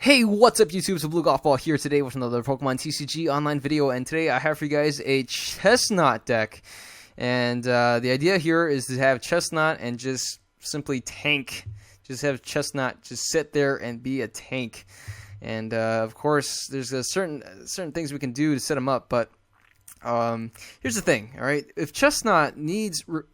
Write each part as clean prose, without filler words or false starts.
Hey, what's up YouTube? It's abluegolfball here today with another Pokemon TCG online video, and today I have for you guys a Chesnaught deck. And the idea here is to have Chesnaught and just simply tank. Just have Chesnaught just sit there and be a tank. And of course, there's certain things we can do to set him up, but here's the thing, all right? If Chesnaught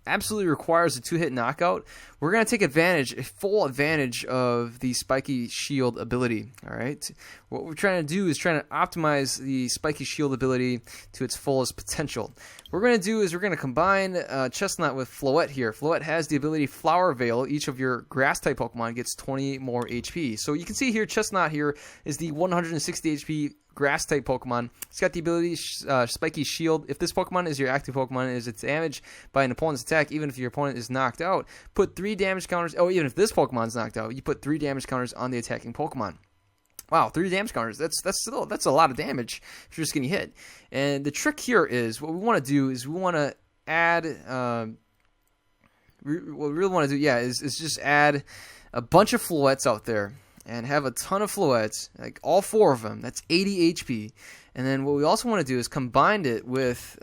absolutely requires a 2-hit knockout, we're going to take full advantage of the Spiky Shield ability, all right? What we're trying to do is trying to optimize the Spiky Shield ability to its fullest potential. What we're going to do is we're going to combine Chesnaught with Floette here. Floette has the ability Flower Veil. Each of your Grass-type Pokemon gets 20 more HP. So you can see here, Chesnaught here is the 160 HP Grass-type Pokemon. It's got the ability Spiky Shield. If this Pokemon is your active Pokemon and is its damage by an opponent's attack, even if your opponent is knocked out, put 3 damage counters. Oh, even if this Pokemon's knocked out, you put 3 damage counters on the attacking Pokemon. Wow, 3 damage counters. That's a lot of damage if you're just getting hit. And the trick here is what we want to do is we want to add. What we really want to do, is just add a bunch of Floettes out there. And have a ton of Floettes, like all 4 of them. That's 80 HP. And then what we also want to do is combine it with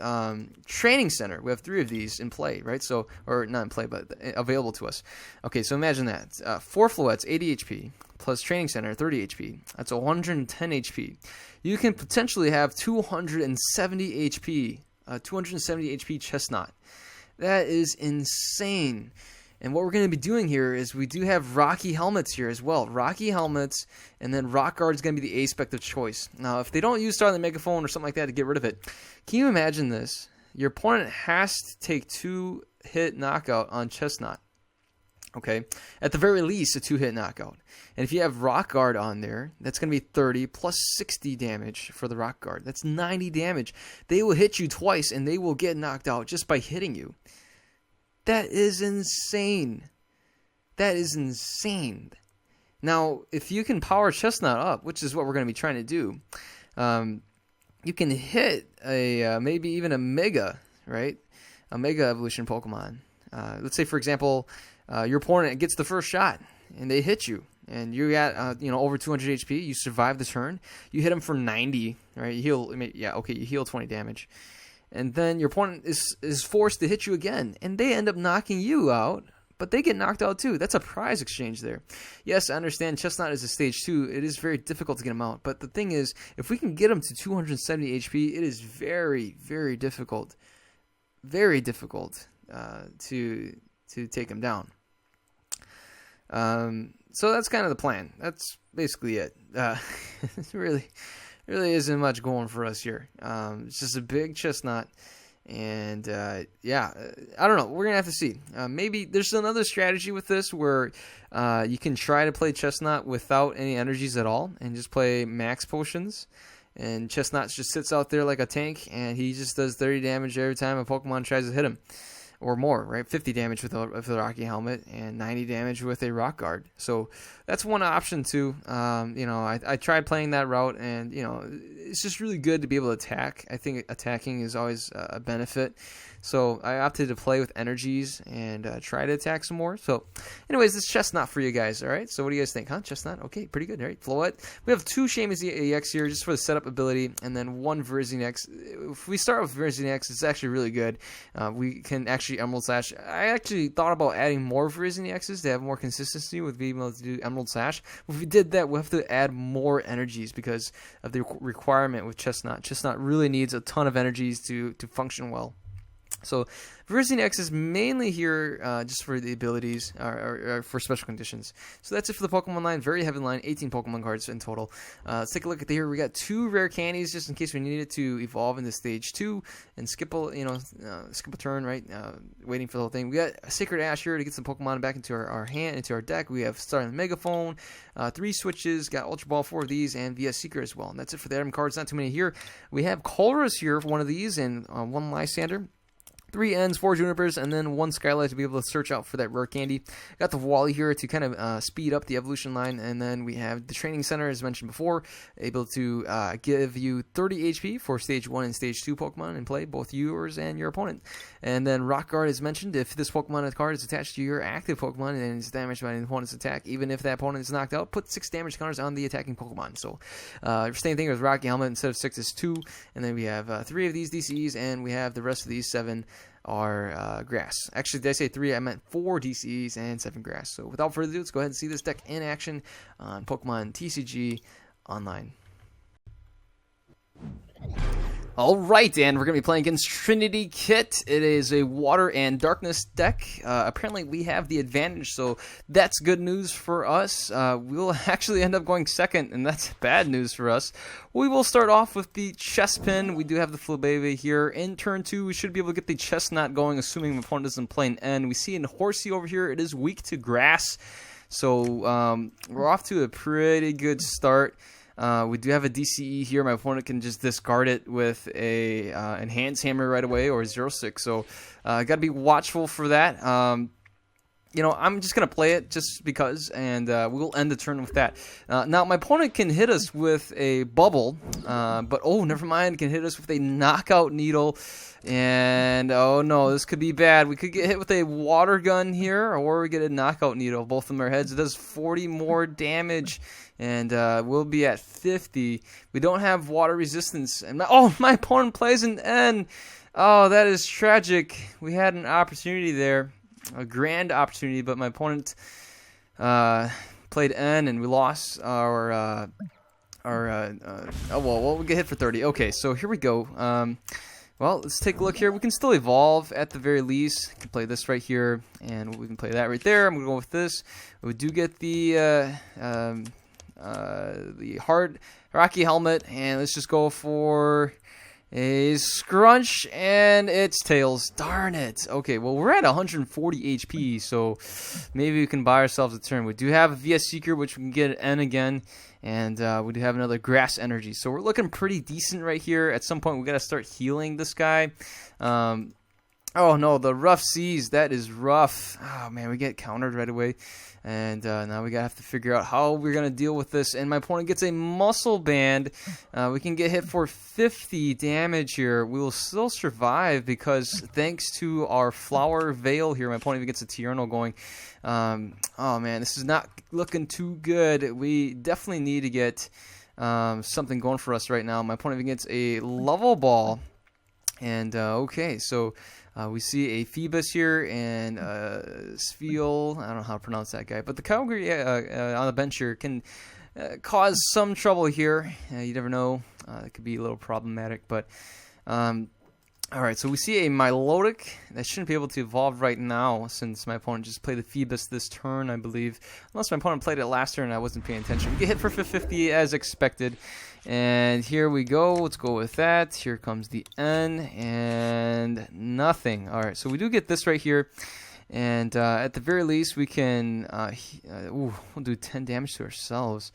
Training Center. We have 3 of these in play, right? So, or not in play, but available to us. Okay, so imagine that. 4 Floettes, 80 HP, plus Training Center, 30 HP. That's 110 HP. You can potentially have 270 HP, 270 HP Chesnaught. That is insane. And what we're going to be doing here is we do have Rocky Helmets here as well. Rocky Helmets, and then Rock Guard is going to be the A-spec of choice. Now, if they don't use Star in the Megaphone or something like that to get rid of it, can you imagine this? Your opponent has to take 2-hit knockout on Chesnaught. Okay? At the very least, a 2-hit knockout. And if you have Rock Guard on there, that's going to be 30 plus 60 damage for the Rock Guard. That's 90 damage. They will hit you twice, and they will get knocked out just by hitting you. That is insane. That is insane. Now, if you can power Chesnaught up, which is what we're going to be trying to do, you can hit a maybe even a Mega, right? A Mega Evolution Pokemon. Let's say, for example, your opponent gets the first shot, and they hit you, and you got over 200 HP. You survive the turn. You hit them for 90, right? You heal. You heal 20 damage. And then your opponent is forced to hit you again, and they end up knocking you out, but they get knocked out too. That's a prize exchange there. Yes, I understand Chesnaught is a stage 2. It is very difficult to get him out, but the thing is, if we can get him to 270 HP, it is very, very difficult. Very difficult to take him down. So that's kind of the plan. That's basically it. It's really isn't much going for us here. It's just a big Chesnaught, and I don't know. We're gonna have to see. Maybe there's another strategy with this where you can try to play Chesnaught without any energies at all and just play max potions. And Chesnaught just sits out there like a tank, and he just does 30 damage every time a Pokemon tries to hit him. Or more, right? 50 damage with a Rocky Helmet and 90 damage with a Rock Guard. So that's one option too. I tried playing that route, and it's just really good to be able to attack. I think attacking is always a benefit. So I opted to play with energies and try to attack some more. So anyways, this Chesnaught for you guys, all right? So what do you guys think, huh? Chesnaught? Okay, pretty good, all right? Floette. We have 2 Shamus EX here just for the setup ability, and then 1 Virizion X. If we start with Virizion X, it's actually really good. We can actually Emerald Slash. I actually thought about adding more Virizion X's to have more consistency with being able to do Emerald Slash. If we did that, we'll have to add more energies because of the requirement with Chesnaught. Chesnaught really needs a ton of energies to function well. So Virizion X is mainly here just for the abilities or for special conditions. So that's it for the Pokemon line. Very heavy line, 18 Pokemon cards in total. Let's take a look at here. We got 2 rare candies just in case we need it to evolve into stage 2 and skip a turn, right? Waiting for the whole thing. We got a Sacred Ash here to get some Pokemon back into our hand, into our deck. We have Star in the Megaphone, 3 switches, got Ultra Ball, 4 of these, and VS Seeker as well. And that's it for the item cards. Not too many here. We have Colress here for one of these and 1 Lysander. 3 Ns, 4 Junipers, and then 1 Skylight to be able to search out for that rare candy. Got the Wally here to kind of speed up the evolution line, and then we have the Training Center, as mentioned before, able to give you 30 HP for Stage 1 and Stage 2 Pokemon in play, both yours and your opponent. And then Rock Guard, as mentioned, if this Pokemon card is attached to your active Pokemon and is damaged by an opponent's attack, even if that opponent is knocked out, put 6 damage counters on the attacking Pokemon. So, same thing with Rocky Helmet, instead of 6 is 2, and then we have 3 of these DCEs, and we have the rest of these 7 are grass. Actually, did I say 3? I meant 4 DCEs and 7 grass. So without further ado, let's go ahead and see this deck in action on Pokemon TCG Online. Alright, and we're going to be playing against Trinity Kit. It is a Water and Darkness deck. Apparently we have the advantage, so that's good news for us. We'll actually end up going second, and that's bad news for us. We will start off with the Chespin. We do have the Flabébé here. In turn 2, we should be able to get the Chesnaught going, assuming the opponent doesn't play an N. We see an Horsey over here. It is weak to grass, so we're off to a pretty good start. We do have a DCE here. My opponent can just discard it with a Enhanced Hammer right away, or 0-6. So got to be watchful for that. You know, I'm just going to play it just because, and we'll end the turn with that. Now, my opponent can hit us with a Bubble, but oh, never mind, can hit us with a Knockout Needle. And oh no, this could be bad. We could get hit with a Water Gun here, or we get a Knockout Needle. Both of them are heads. It does 40 more damage, and we'll be at 50. We don't have water resistance. And my opponent plays an N. Oh, that is tragic. We had an opportunity there, a grand opportunity, but my opponent played N, and we lost our well, we get hit for 30. Okay, so here we go. Well, let's take a look here. We can still evolve at the very least. We can play this right here, and we can play that right there. I'm going to go with this. We do get the hard Rocky Helmet, and let's just go for a Scrunch, and it's Tails. Darn it. Okay, well, we're at 140 HP, so maybe we can buy ourselves a turn. We do have a VS Seeker, which we can get an N again. And we do have another Grass Energy. So we're looking pretty decent right here. At some point, we got to start healing this guy. Oh, no, the Rough Seas. That is rough. Oh, man, we get countered right away. And now we got to have to figure out how we're going to deal with this. And my opponent gets a Muscle Band. We can get hit for 50 damage here. We will still survive because thanks to our Flower Veil here, my opponent even gets a Tierno going. Oh, man, this is not looking too good. We definitely need to get something going for us right now. My opponent even gets a Level Ball. And, okay, so we see a Phoebus here and Sfeel. I don't know how to pronounce that guy. But the Kyogre on the bench here can cause some trouble here. You never know. It could be a little problematic. But, alright, so we see a Milotic that shouldn't be able to evolve right now since my opponent just played the Phoebus this turn, I believe. Unless my opponent played it last turn and I wasn't paying attention. We get hit for 50 as expected. And here we go. Let's go with that. Here comes the N and nothing. Alright, so we do get this right here. And at the very least, we can we'll do 10 damage to ourselves.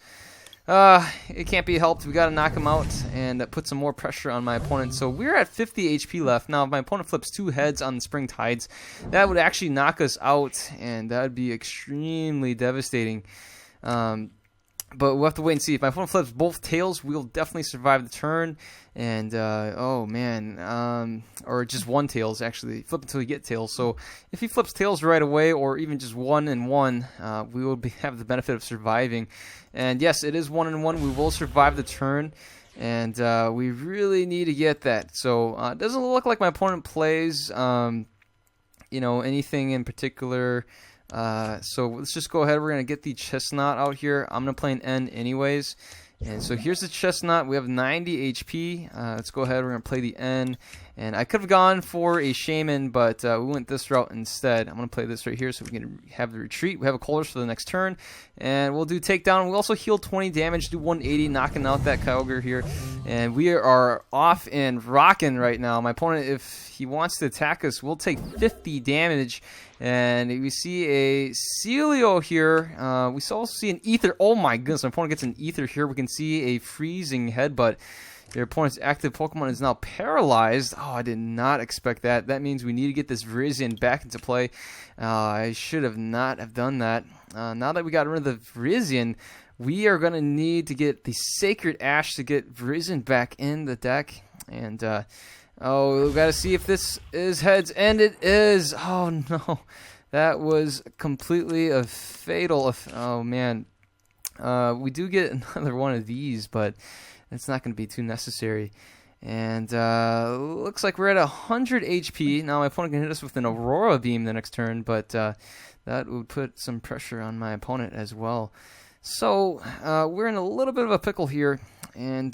It can't be helped. We got to knock him out and put some more pressure on my opponent. So we're at 50 HP left. Now, if my opponent flips 2 heads on the Spring Tides, that would actually knock us out, and that would be extremely devastating. But we'll have to wait and see. If my opponent flips both tails, we'll definitely survive the turn. And, oh, man. Or just one tails, actually. Flip until we get tails. So if he flips tails right away, or even just 1 and 1, we will have the benefit of surviving. And, yes, it is 1 and 1. We will survive the turn. And we really need to get that. So it doesn't look like my opponent plays, you know, anything in particular. So let's just go ahead. We're going to get the Chesnaught out here. I'm going to play an N anyways. And so here's the Chesnaught. We have 90 HP. Let's go ahead. We're going to play the N. And I could have gone for a Shaman, but we went this route instead. I'm going to play this right here so we can have the retreat. We have a Colors for the next turn. And we'll do Takedown. We'll also heal 20 damage, do 180, knocking out that Kyogre here. And we are off and rocking right now. My opponent, if he wants to attack us, will take 50 damage. And we see a Celio here. We also see an Ether. Oh my goodness, my opponent gets an Ether here. We can see a Freezing Headbutt. Your opponent's active Pokemon is now paralyzed. Oh, I did not expect that. That means we need to get this Virizion back into play. I should have not have done that. Now that we got rid of the Virizion, we are going to need to get the Sacred Ash to get Virizion back in the deck. And, oh, we've got to see if this is heads, and it is. Oh, no. That was completely a fatal. Oh, man. We do get another one of these, but it's not going to be too necessary. And looks like we're at 100 HP. Now my opponent can hit us with an Aurora Beam the next turn, but that would put some pressure on my opponent as well. So we're in a little bit of a pickle here. And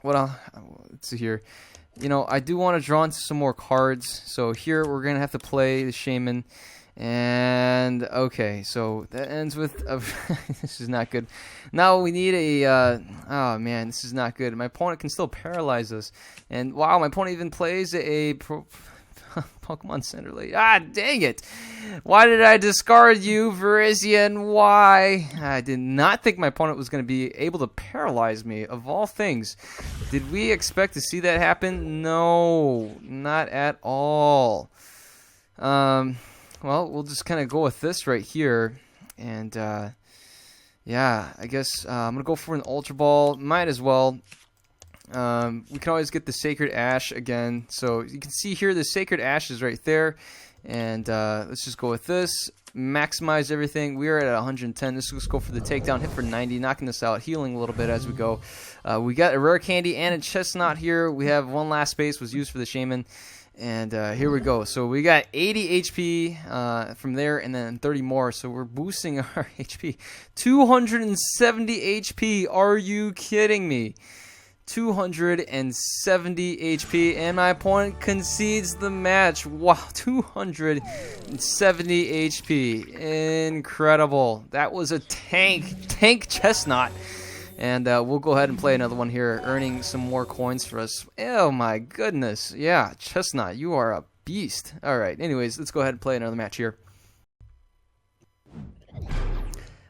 let's see here. You know, I do want to draw into some more cards. So here we're going to have to play the Shaman. And okay, so that ends with this is not good. Now we need a oh man, this is not good. My opponent can still paralyze us, and wow, my opponent even plays a Pokemon Center Lady. Ah, dang it! Why did I discard you, Virizion? Why? I did not think my opponent was going to be able to paralyze me. Of all things, did we expect to see that happen? No, not at all. Well, we'll just kind of go with this right here, and yeah, I guess I'm gonna go for an Ultra Ball. Might as well. We can always get the Sacred Ash again. So you can see here the Sacred Ash is right there, and let's just go with this. Maximize everything. We are at 110. Let's go for the takedown, hit for 90, knocking this out, healing a little bit as we go. We got a Rare Candy and a Chesnaught here. We have one last space was used for the Shaman. And here we go. So we got 80 HP from there, and then 30 more. So we're boosting our HP. 270 HP. Are you kidding me? 270 HP, and my opponent concedes the match. Wow, 270 HP. Incredible. That was a tank Chesnaught. And we'll go ahead and play another one here, earning some more coins for us. Oh my goodness. Yeah, Chesnaught, you are a beast. Alright, anyways, let's go ahead and play another match here.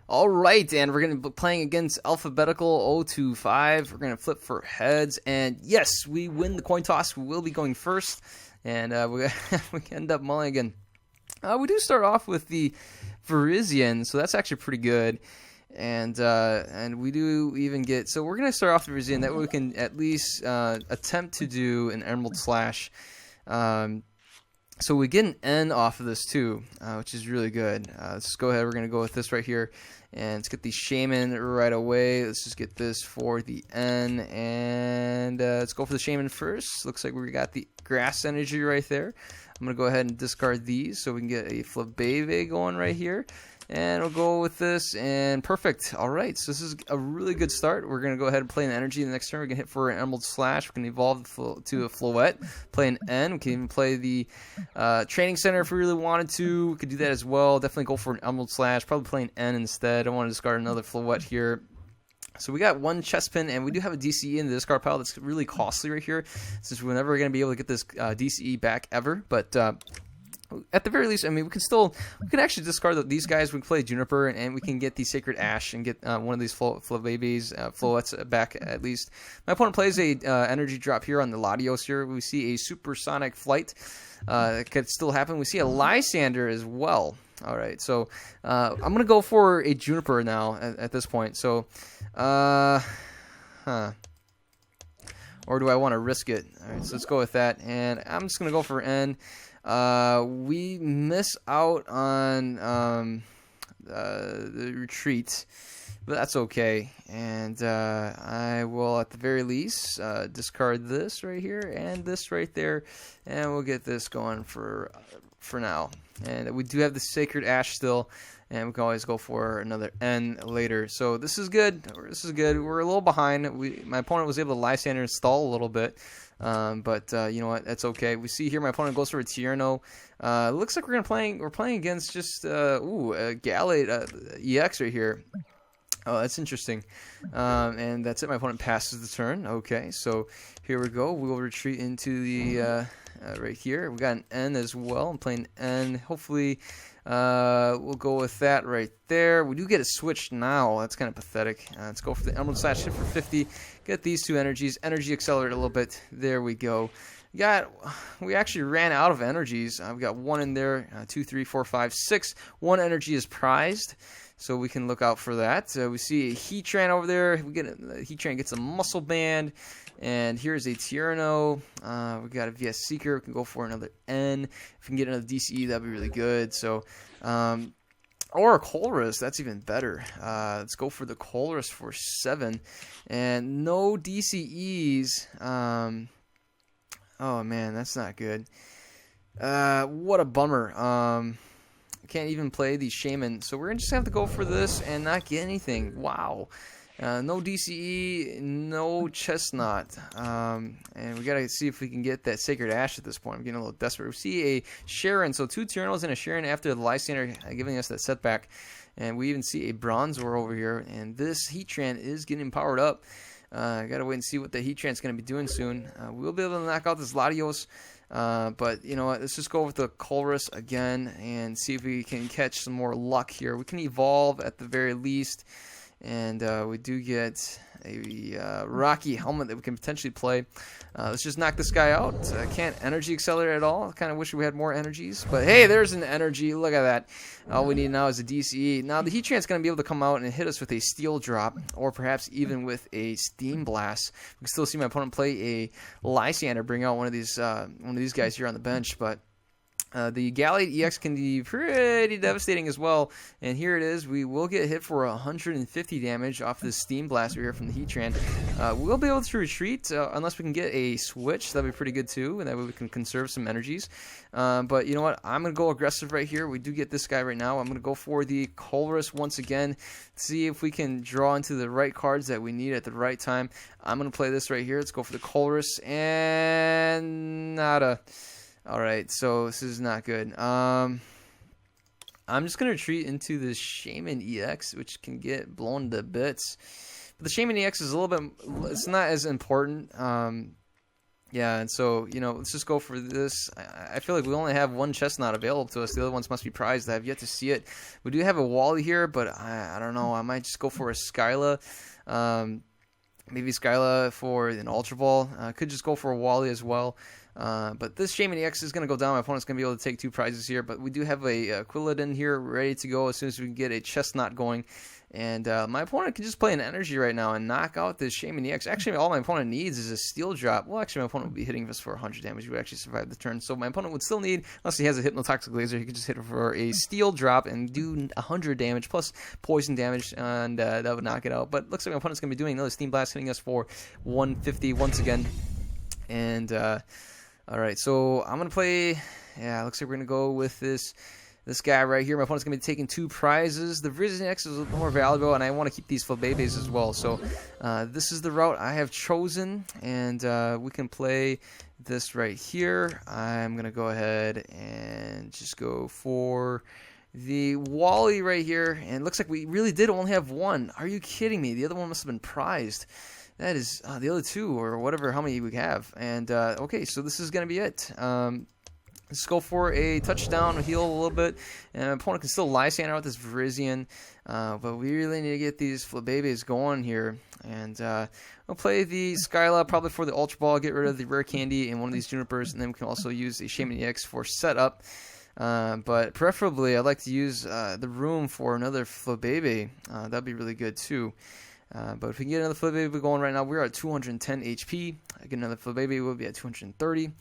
Alright, and we're going to be playing against Alphabetical 025. We're going to flip for heads, and yes, we win the coin toss. We will be going first, and we end up mulling again. We do start off with the Virizion, so that's actually pretty good. And we do even get, so we're going to start off the Virizion, that way we can at least attempt to do an Emerald Slash. So we get an N off of this too, which is really good. Let's just go ahead, we're going to go with this right here, and let's get the Shaman right away. Let's just get this for the N, and let's go for the Shaman first. Looks like we got the Grass Energy right there. I'm going to go ahead and discard these so we can get a Flabebe going right here. And we'll go with this, and perfect. All right, so this is a really good start. We're going to go ahead and play an Energy the next turn. We're going to hit for an Emerald Slash. We can evolve to a Floette, play an N. We can even play the Training Center if we really wanted to. We could do that as well. Definitely go for an Emerald Slash. Probably play an N instead. I don't want to discard another Floette here. So we got one Chespin, and we do have a DCE in the discard pile that's really costly right here, since we're never going to be able to get this DCE back ever. But at the very least, I mean, we can actually discard these guys. We can play Juniper, and we can get the Sacred Ash and get one of these Flabebes, Floettes back at least. My opponent plays a energy drop here on the Latios here. We see a Supersonic Flight. It could still happen. We see a Lysander as well. All right, so I'm going to go for a Juniper now at this point. So, or do I want to risk it? All right, so let's go with that, and I'm just going to go for N. We miss out on the retreat, but that's okay. And I will, at the very least, discard this right here and this right there, and we'll get this going for now. And we do have the Sacred Ash still, and we can always go for another N later. So this is good. This is good. We're a little behind. My opponent was able to Lysander and stall a little bit. But you know what? That's okay. We see here my opponent goes for a Tierno. Looks like we're playing against just a Gallade EX right here. Oh, that's interesting. And that's it. My opponent passes the turn. Okay, so here we go. We'll retreat into the right here. We got an N as well. I'm playing N. Hopefully, We'll go with that right there. We do get a switch now. That's kind of pathetic. Let's go for the Emerald Slash, hit for 50. Get these two energies. Energy accelerate a little bit. There we go. We actually ran out of energies. We got 1 in there, 2, 3, 4, 5, 6. 1 energy is prized, so we can look out for that. We see a Heatran over there. Heatran gets a Muscle Band, and here's a Tyranno. We got a VS Seeker. We can go for another N. If we can get another DCE, that'd be really good. So, or a Colress, that's even better. Let's go for the Colress for 7, and no DCEs. Oh man, that's not good. What a bummer. Can't even play the Shaman, so we're gonna just have to go for this and not get anything. Wow. No DCE, no Chesnaught, and we gotta see if we can get that Sacred Ash at this point. I'm getting a little desperate. We see a Sharon, so 2 Tyrannos and a Sharon after the Lysander giving us that setback, and we even see a Bronzor over here, and this Heatran is getting powered up. Gotta wait and see what the Heatran's going to be doing soon. We'll be able to knock out this Latios, but you know what? Let's just go with the Colress again and see if we can catch some more luck here. We can evolve at the very least, and we do get a Rocky Helmet that we can potentially play. Let's just knock this guy out. Can't energy accelerate at all. I kind of wish we had more energies, but hey, there's an energy. Look at that. All we need now is a DCE. Now the Heatran's going to be able to come out and hit us with a Steel Drop, or perhaps even with a Steam Blast. We can still see my opponent play a Lysander, bring out one of these guys here on the bench, but the Gallade EX can be pretty devastating as well, and here it is. We will get hit for 150 damage off this Steam Blast here from the Heatran. We'll be able to retreat unless we can get a switch. That'd be pretty good too, and that way we can conserve some energies. But you know what? I'm going to go aggressive right here. We do get this guy right now. I'm going to go for the Colress once again, see if we can draw into the right cards that we need at the right time. I'm going to play this right here. Let's go for the Colress, and nada. Alright, so this is not good. I'm just going to retreat into the Shaman EX, which can get blown to bits. But the Shaman EX is a little bit, it's not as important. Yeah, and so, you know, let's just go for this. I feel like we only have 1 Chesnaught available to us. The other ones must be prized. I have yet to see it. We do have a Wally here, but I don't know. I might just go for a Skyla. Maybe Skyla for an Ultra Ball. I could just go for a Wally as well. But this Shaman EX is going to go down. My opponent's going to be able to take 2 prizes here. But we do have a Quilladin here ready to go as soon as we can get a Chesnaught going. And my opponent can just play an energy right now and knock out this Shaman EX. Actually, all my opponent needs is a Steel Drop. Well, actually, my opponent would be hitting this for 100 damage. He would actually survive the turn. So my opponent would still need, unless he has a Hypnotoxic Laser, he could just hit it for a Steel Drop and do 100 damage plus poison damage, and that would knock it out. But looks like my opponent's going to be doing another Steam Blast, hitting us for 150 once again. And alright, so I'm going to play, yeah, looks like we're going to go with this guy right here. My opponent's going to be taking 2 prizes. The Virizion X is a little more valuable, and I want to keep these Flabébés as well. So this is the route I have chosen, and we can play this right here. I'm going to go ahead and just go for the Wally right here. And it looks like we really did only have 1. Are you kidding me? The other one must have been prized. That is the other 2, or whatever, how many we have. And okay, so this is going to be it. Let's go for a touchdown, heal a little bit, and my opponent can still Lysander out with this Virizion, but we really need to get these Flabébés going here. And we'll play the Skyla probably for the Ultra Ball, get rid of the Rare Candy and one of these Junipers, and then we can also use the Shaman EX for setup. But preferably, I'd like to use the room for another Flabébé. That'd be really good too. But if we can get another Flabébé going right now, we're at 210 HP. I get another Flabébé, we'll be at 230.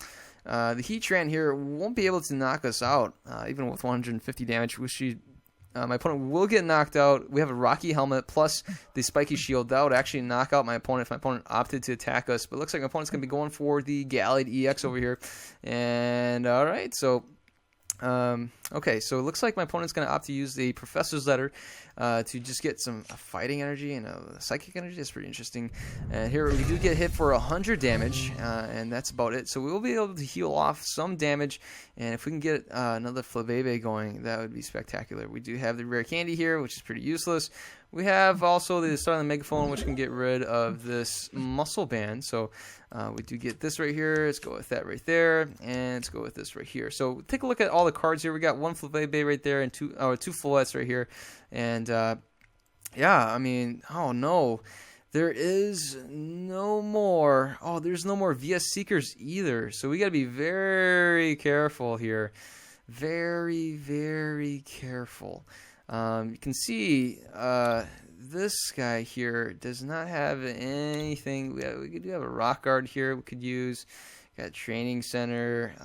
The Heatran here won't be able to knock us out, even with 150 damage. My opponent will get knocked out. We have a Rocky Helmet plus the Spiky Shield. That would actually knock out my opponent if my opponent opted to attack us. But it looks like my opponent's going to be going for the Gallade EX over here. And alright, so okay, so it looks like my opponent's going to opt to use the Professor's Letter to just get some fighting energy and psychic energy. That's pretty interesting. And here we do get hit for 100 damage, and that's about it. So we will be able to heal off some damage, and if we can get another Flabébé going, that would be spectacular. We do have the Rare Candy here, which is pretty useless. We have also the Starling Megaphone, which can get rid of this Muscle Band. So we do get this right here. Let's go with that right there, and let's go with this right here. So take a look at all all the cards here. We got one Flabébé Bay right there and two Floettes right here. And yeah, I mean, oh no. There is no more. Oh, there's no more VS Seekers either. So we got to be very careful here. Very, very careful. You can see this guy here does not have anything. We do have a rock guard here we could use. Got training center.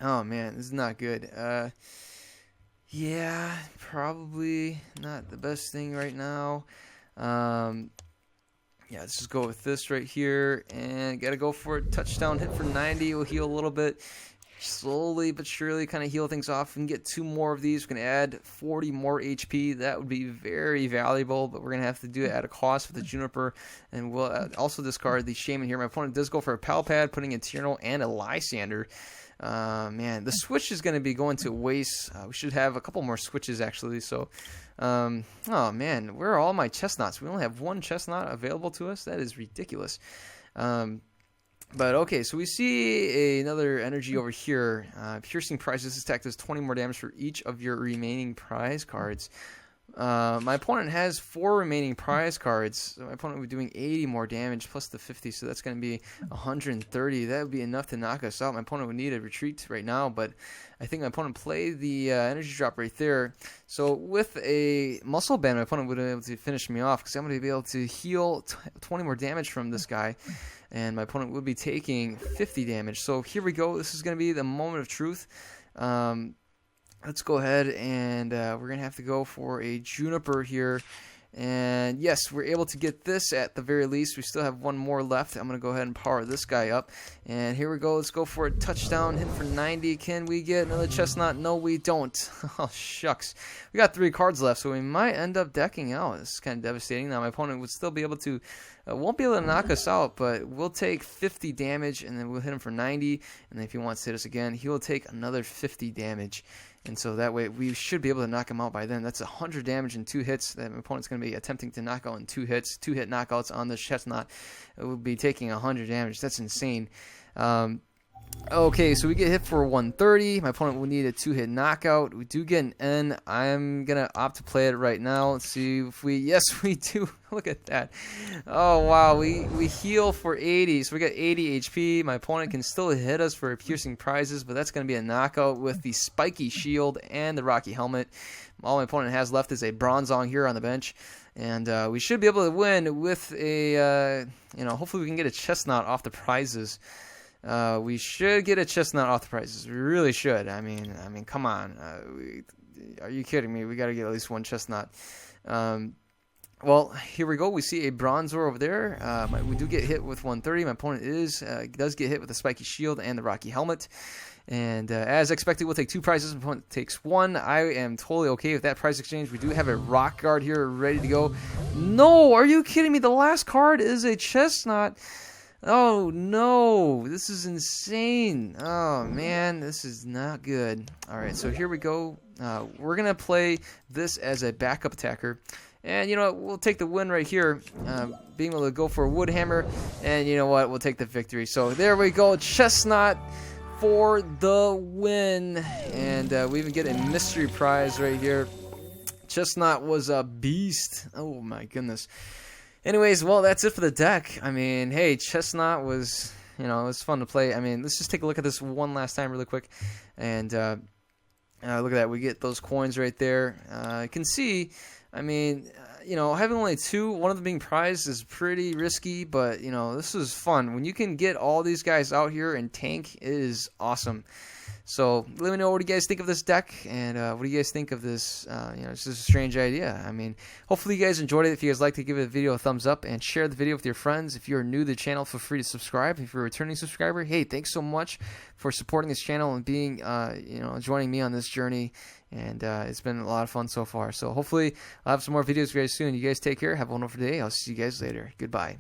Oh man, this is not good. Yeah, probably not the best thing right now. Yeah, let's just go with this right here, and gotta go for it. Touchdown hit for 90. We'll heal a little bit, slowly but surely, kind of heal things off. We can get 2 more of these. We can add 40 more HP. That would be very valuable, but we're gonna have to do it at a cost with the Juniper, and we'll also discard the Shaman here. My opponent does go for a Pal Pad, putting a Tierno and a Lysander. Man, the switch is going to be going to waste. We should have a couple more switches actually. So, oh man, where are all my Chesnaughts? We only have 1 Chesnaught available to us. That is ridiculous. But okay, so we see another energy over here. Piercing prize. This attack does 20 more damage for each of your remaining prize cards. My opponent has 4 remaining prize cards, so my opponent will be doing 80 more damage plus the 50, so that's going to be 130. That would be enough to knock us out. My opponent would need a retreat right now, but I think my opponent played the energy drop right there. So with a muscle band, my opponent would be able to finish me off because I'm going to be able to heal 20 more damage from this guy, and my opponent would be taking 50 damage. So here we go. This is going to be the moment of truth. Let's go ahead and we're going to have to go for a Juniper here. And yes, we're able to get this at the very least. We still have 1 more left. I'm going to go ahead and power this guy up. And here we go. Let's go for a touchdown hit for 90. Can we get another Chesnaught? No, we don't. Oh, shucks. We got 3 cards left, so we might end up decking out. This is kind of devastating. Now, my opponent would still be able to, won't be able to knock us out, but we'll take 50 damage, and then we'll hit him for 90. And then if he wants to hit us again, he will take another 50 damage. And so that way we should be able to knock him out by then. That's 100 damage in 2 hits that my opponent's going to be attempting to knock out in 2 hits. 2-hit knockouts on the Chesnaught. It would be taking 100 damage. That's insane. Okay, so we get hit for 130. My opponent will need a 2-hit knockout. We do get an N. I'm going to opt to play it right now. Let's see if we... Yes, we do. Look at that. Oh, wow. We heal for 80. So we got 80 HP. My opponent can still hit us for piercing prizes, but that's going to be a knockout with the spiky shield and the rocky helmet. All my opponent has left is a Bronzong here on the bench. And we should be able to win with a... hopefully we can get a Chesnaught off the prizes. We should get a Chesnaught off the prizes. We really should. I mean, come on. Are you kidding me? We got to get at least 1 Chesnaught. Well, here we go. We see a Bronzor over there. We do get hit with 130. My opponent does get hit with the spiky shield and the rocky helmet. And as expected, we'll take 2 prizes. My opponent takes 1. I am totally okay with that prize exchange. We do have a rock guard here ready to go. No, are you kidding me? The last card is a Chesnaught. Oh no, this is insane. Oh man, this is not good. Alright, so here we go. We're going to play this as a backup attacker. And you know what, we'll take the win right here. Being able to go for a wood hammer. And you know what, we'll take the victory. So there we go, Chesnaught for the win. And we even get a mystery prize right here. Chesnaught was a beast. Oh my goodness. Anyways, well, that's it for the deck. I mean, hey, Chesnaught was, it was fun to play. I mean, let's just take a look at this one last time really quick. And look at that. We get those coins right there. You can see, I mean, having only 2, one of them being prized is pretty risky. But, this is fun. When you can get all these guys out here and tank, it is awesome. So let me know what you guys think of this deck, and what do you guys think of this? It's just a strange idea. I mean, hopefully you guys enjoyed it. If you guys like to give the video a thumbs up and share the video with your friends. If you're new to the channel, feel free to subscribe. If you're a returning subscriber, hey, thanks so much for supporting this channel and being, joining me on this journey. And it's been a lot of fun so far. So hopefully I'll have some more videos for you guys soon. You guys take care. Have a wonderful day. I'll see you guys later. Goodbye.